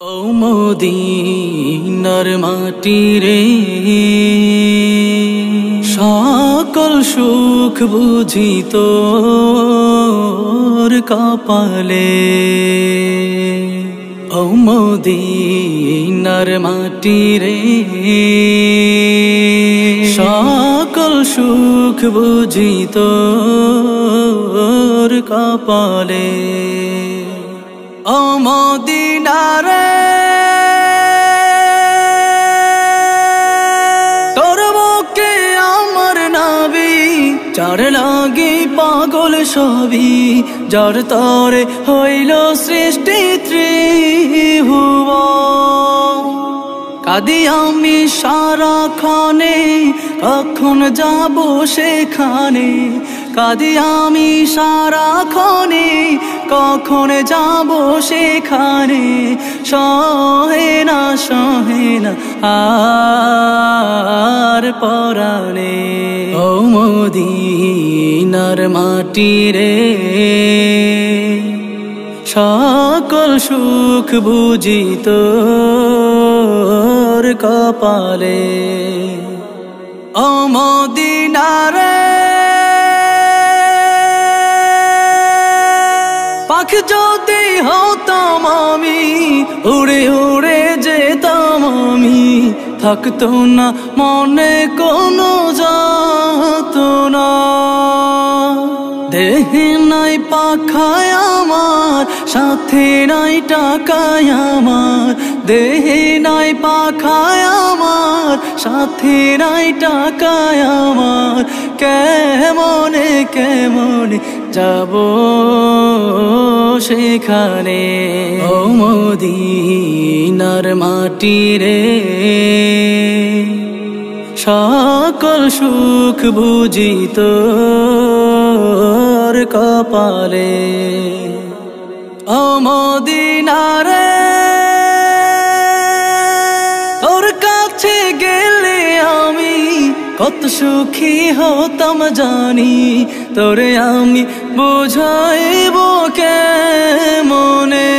ও মদিনার মাটি রে, সকল সুখ বুঝি তোর কপালে। ও মদিনার মাটি রে, সকল সুখ বুঝি তোর কপালে। ও মদিনা রে, তোর বুকে আমার নাবি, যার লাগি পাগল সবই, যার তরে হইল সৃষ্টি ত্রিভুবন। কাঁদি আমি সারাক্ষণে, কখন যাব সেখানে। কাঁদি আমি সারাক্ষণে, কখন যাব সেখানে। সহে না আর পরাণে। ও মদিনার মাটি রে, সকল সুখ বুঝি তোর কপালে। ও মদিনা রে, পাখি যদি হতাম আমি, উড়ে উড়ে যেতাম আমি। থাকতো না মনে কোনো যাতনা, দেহে নাই পাখায় আমার, সাথে নাই টাকায় আমার। দেহে নাই পাখায় আমার, সাথে নাই টাকায় আমার। কেমনে কেমনে যাব সেখানে। ও মদিনার মাটি রে, সকল সুখ বুঝি তোর কপালে। ও মদিনা রে, তোর কাছে গেলে আমি কত সুখী হতাম জানি। তোরে আমি বুঝাইব কেমনে।